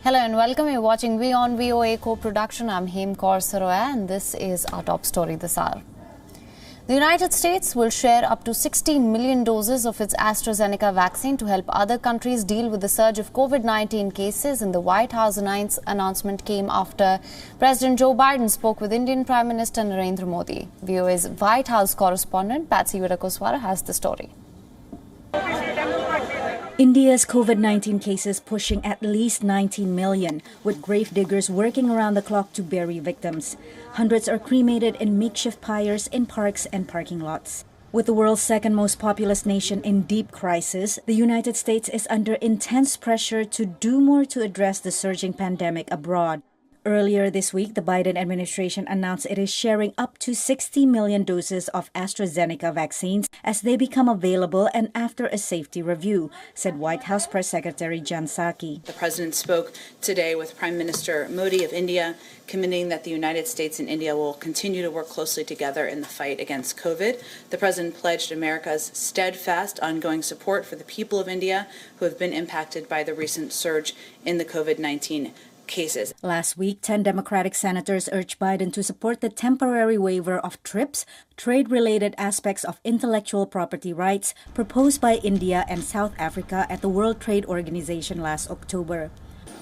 Hello and welcome. You're watching WION VOA co-production. I'm Hem Kaur Saroya and this is our top story this hour. The United States will share up to 16 million doses of its AstraZeneca vaccine to help other countries deal with the surge of COVID-19 cases. And the White House announcement came after President Joe Biden spoke with Indian Prime Minister Narendra Modi. VOA's White House correspondent Patsy Virakoswara has the story. India's COVID-19 cases pushing at least 19 million, with gravediggers working around the clock to bury victims. Hundreds are cremated in makeshift pyres in parks and parking lots. With the world's second most populous nation in deep crisis, the United States is under intense pressure to do more to address the surging pandemic abroad. Earlier this week, the Biden administration announced it is sharing up to 60 million doses of AstraZeneca vaccines as they become available and after a safety review, said White House Press Secretary Jen Psaki. The President spoke today with Prime Minister Modi of India, committing that the United States and India will continue to work closely together in the fight against COVID. The President pledged America's steadfast, ongoing support for the people of India who have been impacted by the recent surge in the COVID-19 cases. Last week, 10 Democratic senators urged Biden to support the temporary waiver of TRIPS, trade-related aspects of intellectual property rights, proposed by India and South Africa at the World Trade Organization last October.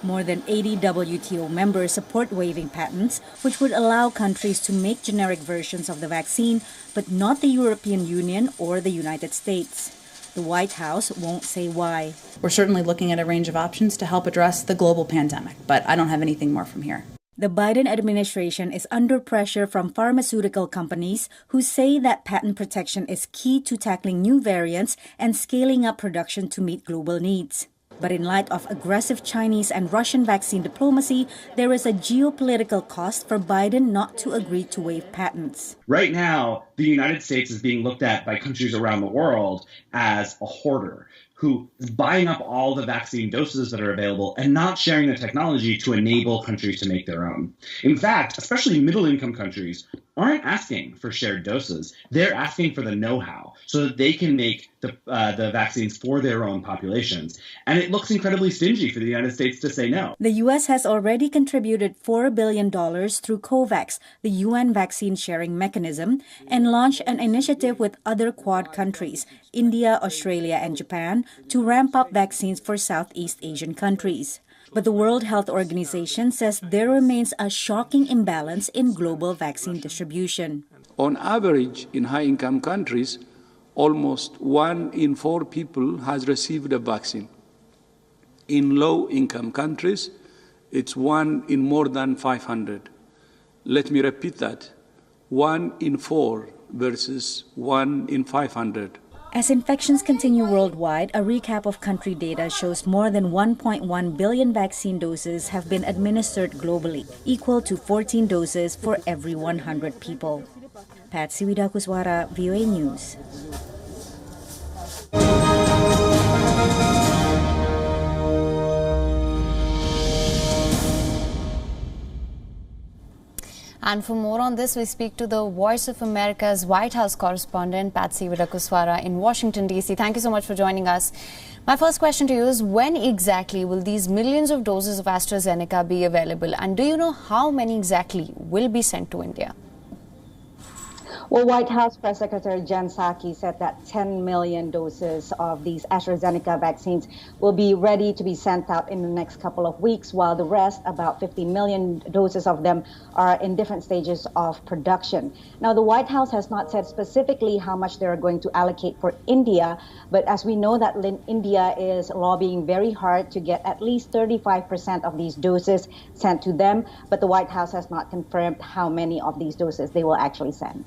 More than 80 WTO members support waiving patents, which would allow countries to make generic versions of the vaccine, but not the European Union or the United States. The White House won't say why. We're certainly looking at a range of options to help address the global pandemic, but I don't have anything more from here. The Biden administration is under pressure from pharmaceutical companies who say that patent protection is key to tackling new variants and scaling up production to meet global needs. But in light of aggressive Chinese and Russian vaccine diplomacy, there is a geopolitical cost for Biden not to agree to waive patents. Right now, the United States is being looked at by countries around the world as a hoarder who is buying up all the vaccine doses that are available and not sharing the technology to enable countries to make their own. In fact, especially middle-income countries aren't asking for shared doses. They're asking for the know-how so that they can make the vaccines for their own populations. And it looks incredibly stingy for the United States to say no. The U.S. has already contributed $4 billion through COVAX, the UN vaccine sharing mechanism, and launched an initiative with other Quad countries, India, Australia, and Japan, to ramp up vaccines for Southeast Asian countries. But the World Health Organization says there remains a shocking imbalance in global vaccine distribution. On average, in high-income countries, almost 1 in 4 people has received a vaccine. In low-income countries, it's 1 in more than 500. Let me repeat that. 1 in 4 versus 1 in 500. As infections continue worldwide, a recap of country data shows more than 1.1 billion vaccine doses have been administered globally, equal to 14 doses for every 100 people. Patsy Virakoswara, VOA News. And for more on this, we speak to the Voice of America's White House correspondent, Patsy Virakoswara in Washington, D.C. Thank you so much for joining us. My first question to you is, when exactly will these millions of doses of AstraZeneca be available? And do you know how many exactly will be sent to India? Well, White House Press Secretary Jen Psaki said that 10 million doses of these AstraZeneca vaccines will be ready to be sent out in the next couple of weeks, while the rest, about 50 million doses of them, are in different stages of production. Now, the White House has not said specifically how much they're going to allocate for India, but as we know that India is lobbying very hard to get at least 35% of these doses sent to them, but the White House has not confirmed how many of these doses they will actually send.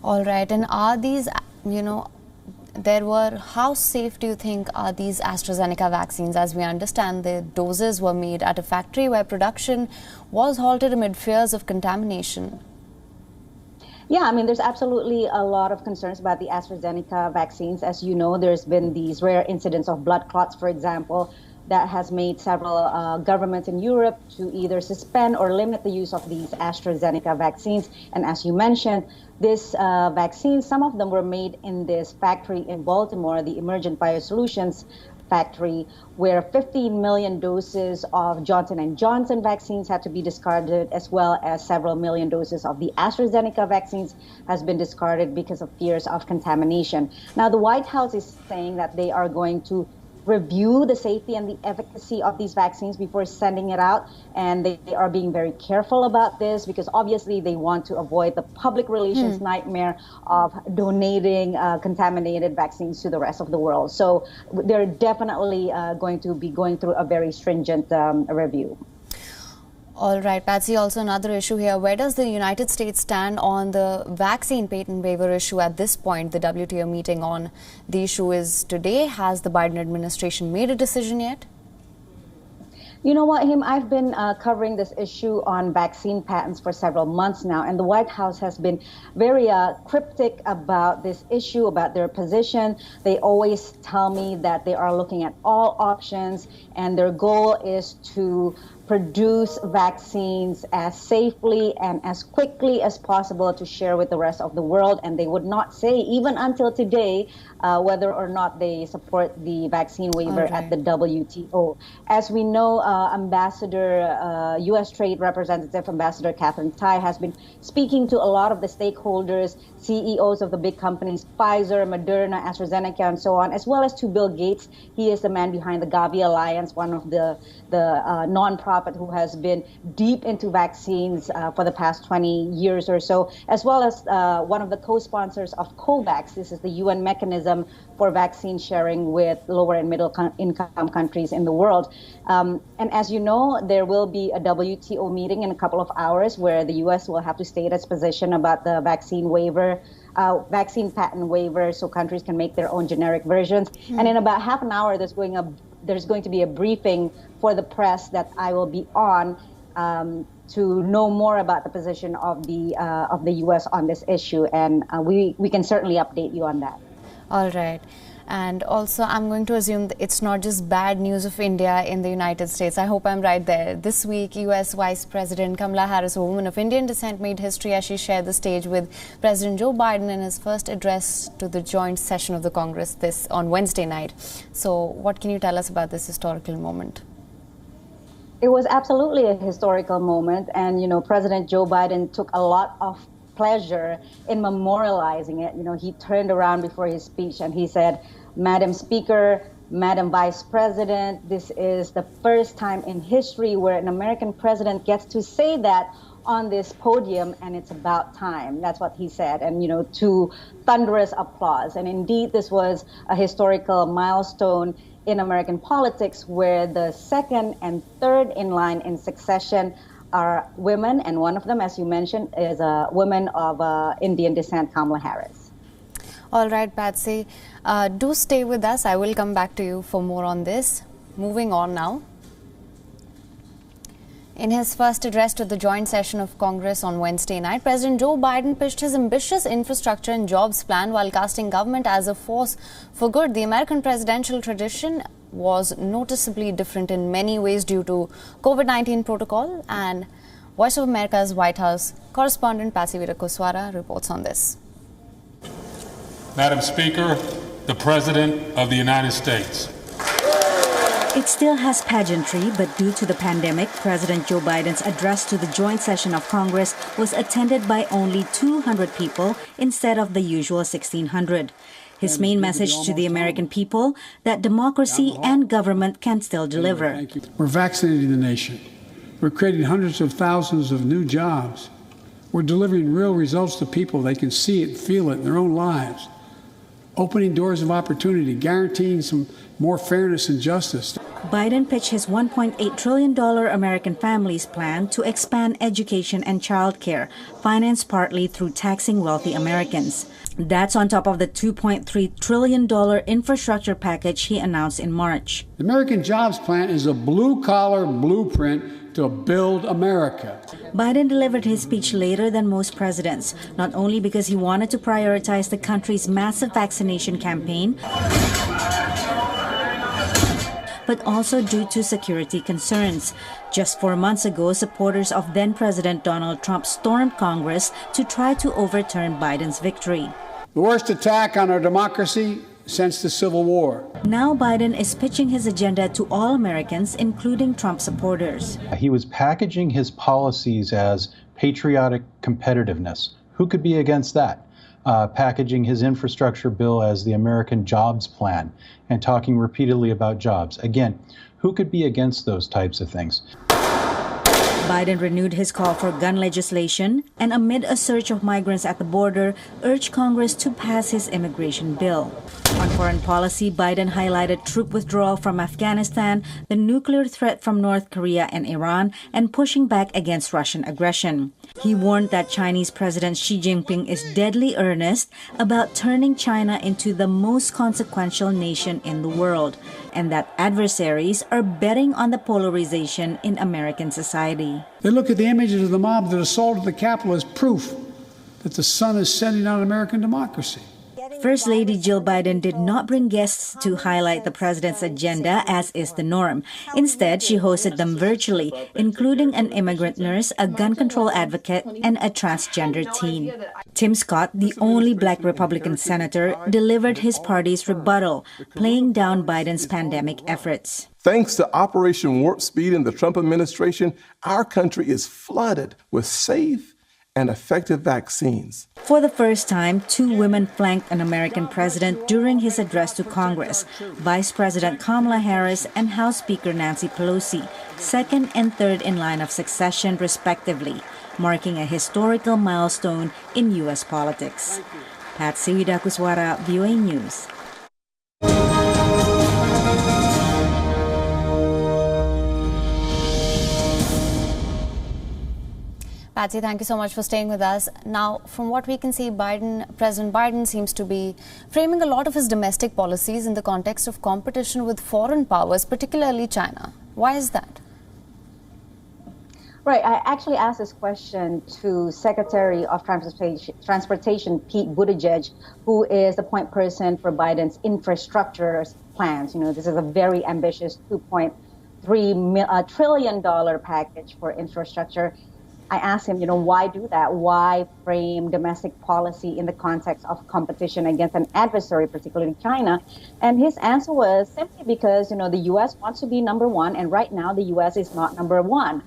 All right. And are these, how safe do you think are these AstraZeneca vaccines? As we understand, the doses were made at a factory where production was halted amid fears of contamination. Yeah, there's absolutely a lot of concerns about the AstraZeneca vaccines. As you know, there's been these rare incidents of blood clots, for example, that has made several governments in Europe to either suspend or limit the use of these AstraZeneca vaccines. And as you mentioned, this vaccine, some of them were made in this factory in Baltimore, the Emergent Biosolutions factory, where 15 million doses of Johnson & Johnson vaccines had to be discarded, as well as several million doses of the AstraZeneca vaccines has been discarded because of fears of contamination. Now, the White House is saying that they are going to review the safety and the efficacy of these vaccines before sending it out. And they are being very careful about this because obviously they want to avoid the public relations nightmare of donating contaminated vaccines to the rest of the world. So they're definitely going to be going through a very stringent review. All right, Patsy, also another issue here. Where does the United States stand on the vaccine patent waiver issue at this point? The WTO meeting on the issue is today. Has the Biden administration made a decision yet? You know what, Him? I've been covering this issue on vaccine patents for several months now, and the White House has been very cryptic about this issue, about their position. They always tell me that they are looking at all options, and their goal is to produce vaccines as safely and as quickly as possible to share with the rest of the world. And they would not say, even until today, whether or not they support the vaccine waiver at the WTO. As we know, U.S. Trade Representative Ambassador Catherine Tai has been speaking to a lot of the stakeholders, CEOs of the big companies, Pfizer, Moderna, AstraZeneca, and so on, as well as to Bill Gates. He is the man behind the Gavi Alliance, one of the non-profit who has been deep into vaccines for the past 20 years or so, as well as one of the co-sponsors of COVAX. This is the UN mechanism for vaccine sharing with lower and middle income countries in the world. And as you know, there will be a WTO meeting in a couple of hours where the U.S. will have to state its position about the vaccine waiver, vaccine patent waiver, so countries can make their own generic versions. And in about half an hour, there's going to be a briefing for the press that I will be on to know more about the position of the U.S. on this issue, and we can certainly update you on that. All right. And also, I'm going to assume that it's not just bad news of India in the United States. I hope I'm right there. This week, U.S. Vice President Kamala Harris, a woman of Indian descent, made history as she shared the stage with President Joe Biden in his first address to the joint session of the Congress on Wednesday night. So what can you tell us about this historical moment? It was absolutely a historical moment. And, you know, President Joe Biden took a lot of pleasure in memorializing it. You know, he turned around before his speech and he said, "Madam Speaker, Madam Vice President, this is the first time in history where an American president gets to say that on this podium, and it's about time." That's what he said, and, you know, to thunderous applause. And indeed, this was a historical milestone in American politics where the second and third in line in succession are women, and one of them, as you mentioned, is a woman of Indian descent, Kamala Harris. All right, Patsy, do stay with us. I will come back to you for more on this. Moving on now. In his first address to the joint session of Congress on Wednesday night, President Joe Biden pitched his ambitious infrastructure and jobs plan while casting government as a force for good. The American presidential tradition was noticeably different in many ways due to COVID-19 protocol, and Voice of America's White House correspondent Patsy Virakoswara reports on this. Madam Speaker, the President of the United States. It still has pageantry, but due to the pandemic, President Joe Biden's address to the joint session of Congress was attended by only 200 people instead of the usual 1,600. His main message to the American people that democracy and government can still deliver. We're vaccinating the nation. We're creating hundreds of thousands of new jobs. We're delivering real results to people. They can see it, feel it in their own lives. Opening doors of opportunity, guaranteeing some more fairness and justice. Biden pitched his $1.8 trillion American Families Plan to expand education and childcare, financed partly through taxing wealthy Americans. That's on top of the $2.3 trillion infrastructure package he announced in March. The American Jobs Plan is a blue-collar blueprint to build America. Biden delivered his speech later than most presidents, not only because he wanted to prioritize the country's massive vaccination campaign, but also due to security concerns. Just 4 months ago, supporters of then-President Donald Trump stormed Congress to try to overturn Biden's victory. The worst attack on our democracy since the Civil War. Now Biden is pitching his agenda to all Americans, including Trump supporters. He was packaging his policies as patriotic competitiveness. Who could be against that? Packaging his infrastructure bill as the American Jobs Plan and talking repeatedly about jobs. Again, who could be against those types of things? Biden renewed his call for gun legislation and, amid a surge of migrants at the border, urged Congress to pass his immigration bill. On foreign policy, Biden highlighted troop withdrawal from Afghanistan, the nuclear threat from North Korea and Iran, and pushing back against Russian aggression. He warned that Chinese President Xi Jinping is deadly earnest about turning China into the most consequential nation in the world, and that adversaries are betting on the polarization in American society. They look at the images of the mob that assaulted the Capitol as proof that the sun is setting on American democracy. First Lady Jill Biden did not bring guests to highlight the president's agenda, as is the norm. Instead, she hosted them virtually, including an immigrant nurse, a gun control advocate, and a transgender teen. Tim Scott, the only black Republican senator, delivered his party's rebuttal, playing down Biden's pandemic efforts. Thanks to Operation Warp Speed and the Trump administration, our country is flooded with safe and effective vaccines. For the first time, 2 women flanked an American president during his address to Congress, Vice President Kamala Harris and House Speaker Nancy Pelosi, second and third in line of succession, respectively, marking a historical milestone in U.S. politics. Patsy Widakuswara, VOA News. Patsy, thank you so much for staying with us. Now, from what we can see, President Biden seems to be framing a lot of his domestic policies in the context of competition with foreign powers, particularly China. Why is that? Right. I actually asked this question to Secretary of Transportation Pete Buttigieg, who is the point person for Biden's infrastructure plans. You know, this is a very ambitious $2.3 trillion package for infrastructure. I asked him, why do that? Why frame domestic policy in the context of competition against an adversary, particularly China? And his answer was simply because, the U.S. wants to be number one, and right now the U.S. is not number one.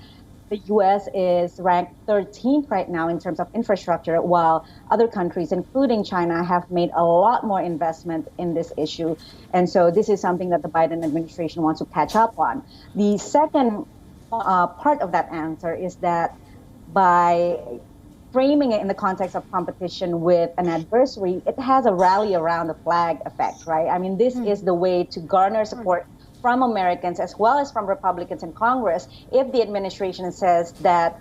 The U.S. is ranked 13th right now in terms of infrastructure, while other countries, including China, have made a lot more investment in this issue. And so this is something that the Biden administration wants to catch up on. The second part of that answer is that by framing it in the context of competition with an adversary, it has a rally around the flag effect, right? I mean, this is the way to garner support from Americans as well as from Republicans in Congress if the administration says that,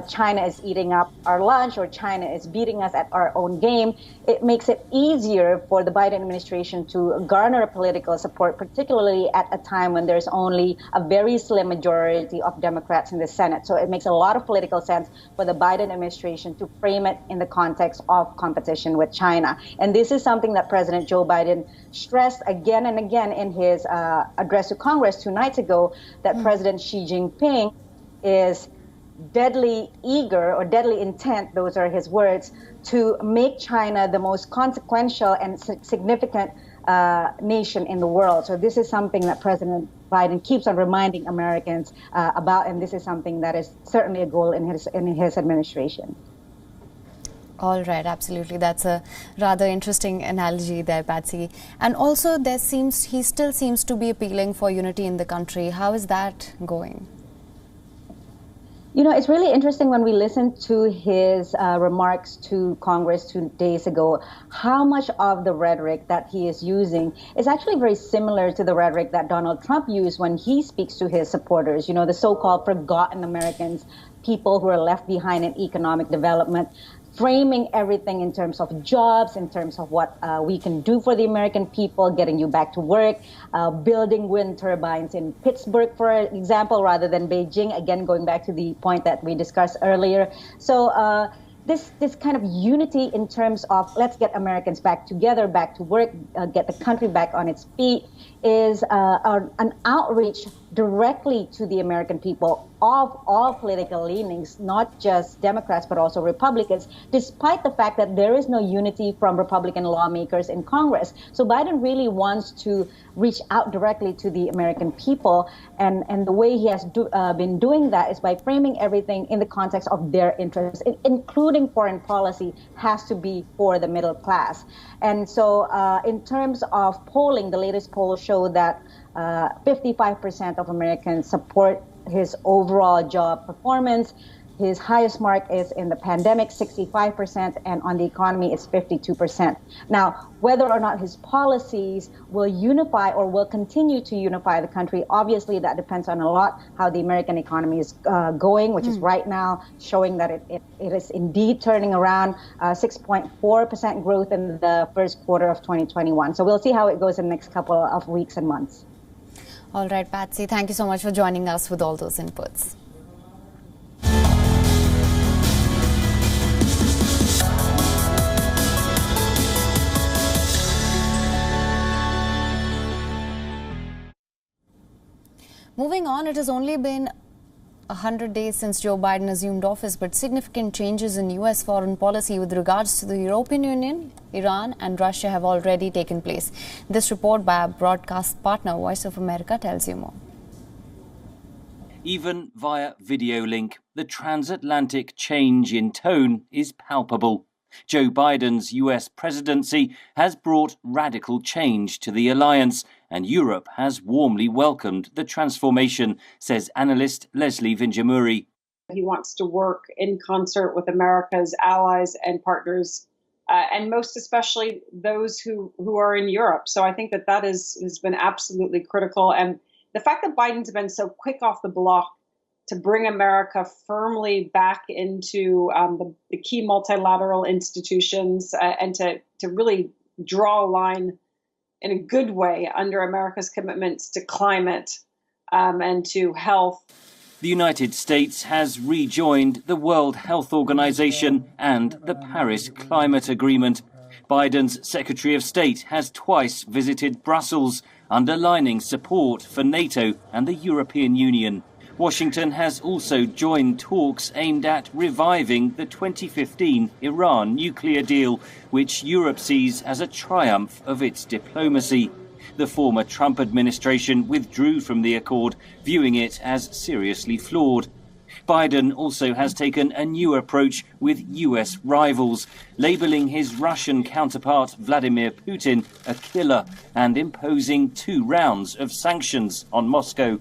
China is eating up our lunch or China is beating us at our own game. It makes it easier for the Biden administration to garner political support, particularly at a time when there's only a very slim majority of Democrats in the Senate. So it makes a lot of political sense for the Biden administration to frame it in the context of competition with China. And this is something that President Joe Biden stressed again and again in his address to Congress 2 nights ago, that President Xi Jinping is deadly eager or deadly intent, those are his words, to make China the most consequential and significant nation in the world. So this is something that President Biden keeps on reminding Americans about, and this is something that is certainly a goal in his administration. All right, absolutely. That's a rather interesting analogy there, Patsy. And also, he still seems to be appealing for unity in the country. How is that going? It's really interesting when we listen to his remarks to Congress 2 days ago, how much of the rhetoric that he is using is actually very similar to the rhetoric that Donald Trump used when he speaks to his supporters, the so-called forgotten Americans, people who are left behind in economic development, framing everything in terms of jobs, in terms of what we can do for the American people, getting you back to work, building wind turbines in Pittsburgh, for example, rather than Beijing, again, going back to the point that we discussed earlier. So this kind of unity in terms of let's get Americans back together, back to work, get the country back on its feet, is an outreach directly to the American people of all political leanings, not just Democrats, but also Republicans, despite the fact that there is no unity from Republican lawmakers in Congress. So Biden really wants to reach out directly to the American people. And the way he has been doing that is by framing everything in the context of their interests, including foreign policy has to be for the middle class. And so in terms of polling, the latest polls show that 55% of Americans support his overall job performance. His highest mark is in the pandemic, 65%, and on the economy, it's 52%. Now, whether or not his policies will unify or will continue to unify the country, obviously that depends on a lot how the American economy is going, which is right now showing that it is indeed turning around, 6.4% growth in the first quarter of 2021. So we'll see how it goes in the next couple of weeks and months. All right, Patsy, thank you so much for joining us with all those inputs. Moving on, it has only been 100 days since Joe Biden assumed office, but significant changes in U.S. foreign policy with regards to the European Union, Iran and Russia have already taken place. This report by our broadcast partner, Voice of America, tells you more. Even via video link, the transatlantic change in tone is palpable. Joe Biden's US presidency has brought radical change to the alliance, and Europe has warmly welcomed the transformation, says analyst Leslie Vinjamuri. He wants to work in concert with America's allies and partners, and most especially those who are in Europe. So I think that has been absolutely critical. And the fact that Biden's been so quick off the block to bring America firmly back into the key multilateral institutions and to really draw a line in a good way under America's commitments to climate and to health. The United States has rejoined the World Health Organization and the Paris Climate Agreement. Biden's Secretary of State has twice visited Brussels, underlining support for NATO and the European Union. Washington has also joined talks aimed at reviving the 2015 Iran nuclear deal, which Europe sees as a triumph of its diplomacy. The former Trump administration withdrew from the accord, viewing it as seriously flawed. Biden also has taken a new approach with US rivals, labeling his Russian counterpart Vladimir Putin a killer and imposing 2 rounds of sanctions on Moscow.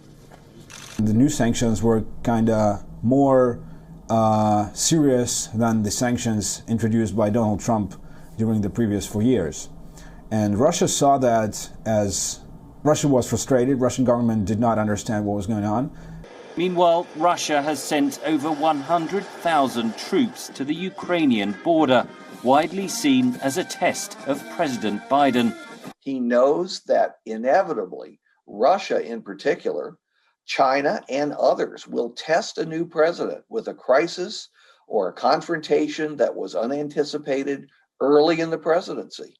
The new sanctions were kind of more serious than the sanctions introduced by Donald Trump during the previous 4 years. And Russia saw that as Russia was frustrated. Russian government did not understand what was going on. Meanwhile, Russia has sent over 100,000 troops to the Ukrainian border, widely seen as a test of President Biden. He knows that inevitably, Russia in particular, China and others will test a new president with a crisis or a confrontation that was unanticipated early in the presidency.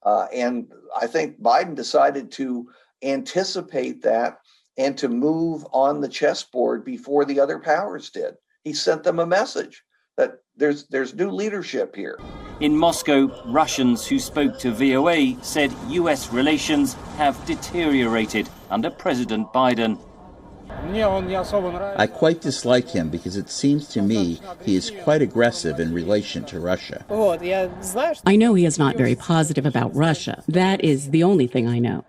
And I think Biden decided to anticipate that and to move on the chessboard before the other powers did. He sent them a message that there's new leadership here. In Moscow, Russians who spoke to VOA said US relations have deteriorated under President Biden. I quite dislike him because it seems to me he is quite aggressive in relation to Russia. I know he is not very positive about Russia. That is the only thing I know.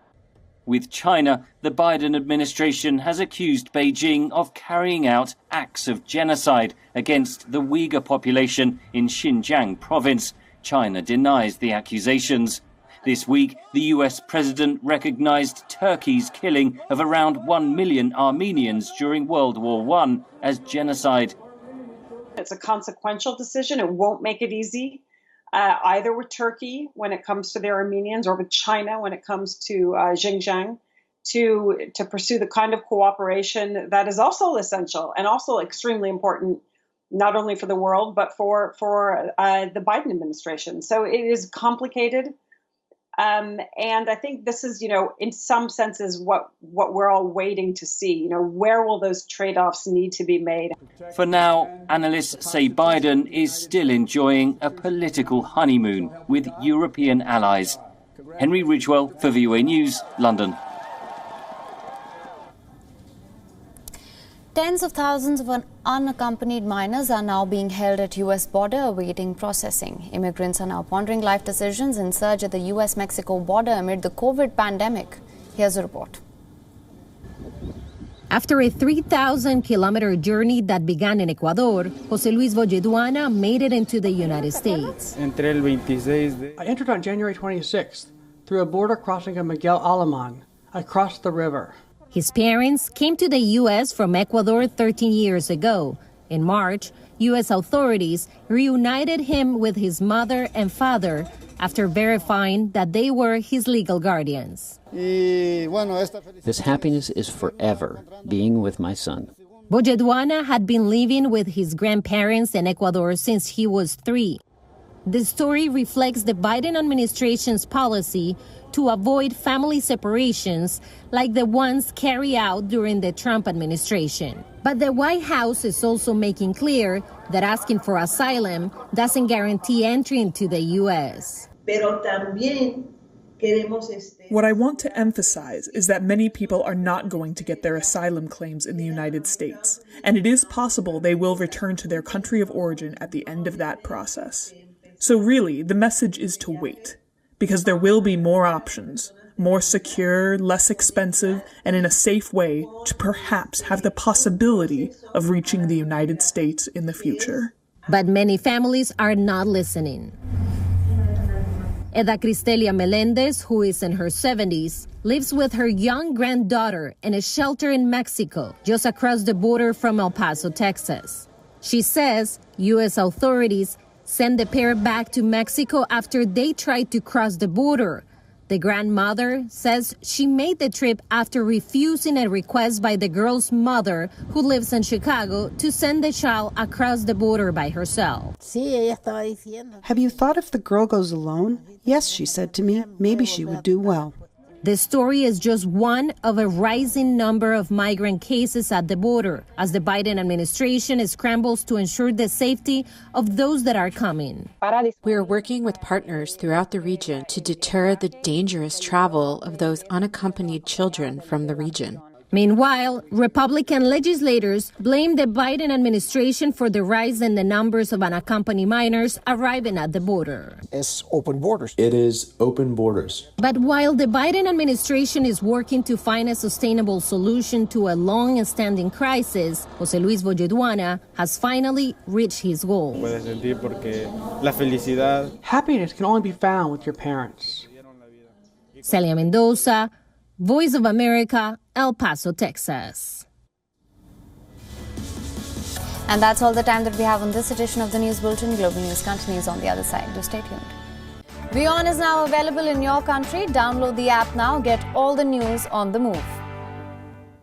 With China, the Biden administration has accused Beijing of carrying out acts of genocide against the Uyghur population in Xinjiang province. China denies the accusations. This week, the US president recognized Turkey's killing of around 1 million Armenians during World War I as genocide. It's a consequential decision. It won't make it easy, either with Turkey when it comes to their Armenians or with China when it comes to Xinjiang, to pursue the kind of cooperation that is also essential and also extremely important, not only for the world, but for the Biden administration. So it is complicated. And I think this is, in some senses what we're all waiting to see. Where will those trade-offs need to be made? For now, analysts say Biden is still enjoying a political honeymoon with European allies. Henry Ridgewell for VOA News, London. Tens of thousands of unaccompanied minors are now being held at U.S. border awaiting processing. Immigrants are now pondering life decisions in surge at the U.S.-Mexico border amid the COVID pandemic. Here's a report. After a 3,000-kilometer journey that began in Ecuador, José Luis Volleduana made it into the United States. I entered on January 26th through a border crossing of Miguel Alemán. I crossed the river. His parents came to the U.S. from Ecuador 13 years ago. In March, U.S. authorities reunited him with his mother and father after verifying that they were his legal guardians. This happiness is forever, being with my son. Volleduana had been living with his grandparents in Ecuador since he was 3. This story reflects the Biden administration's policy to avoid family separations like the ones carried out during the Trump administration. But the White House is also making clear that asking for asylum doesn't guarantee entry into the U.S. What I want to emphasize is that many people are not going to get their asylum claims in the United States, and it is possible they will return to their country of origin at the end of that process. So really, the message is to wait, because there will be more options, more secure, less expensive, and in a safe way to perhaps have the possibility of reaching the United States in the future. But many families are not listening. Eda Cristelia Melendez, who is in her 70s, lives with her young granddaughter in a shelter in Mexico, just across the border from El Paso, Texas. She says U.S. authorities sent the pair back to Mexico after they tried to cross the border. The grandmother says she made the trip after refusing a request by the girl's mother, who lives in Chicago, to send the child across the border by herself. Have you thought if the girl goes alone? Yes, she said to me, maybe she would do well. This story is just one of a rising number of migrant cases at the border, as the Biden administration scrambles to ensure the safety of those that are coming. We are working with partners throughout the region to deter the dangerous travel of those unaccompanied children from the region. Meanwhile, Republican legislators blame the Biden administration for the rise in the numbers of unaccompanied minors arriving at the border. It's open borders. It is open borders. But while the Biden administration is working to find a sustainable solution to a long-standing crisis, José Luis Volleduana has finally reached his goal. Happiness can only be found with your parents. Celia Mendoza, Voice of America, El Paso, Texas. And that's all the time that we have on this edition of the News Bulletin. Global News continues on the other side. Do stay tuned. WION is now available in your country. Download the app now. Get all the news on the move.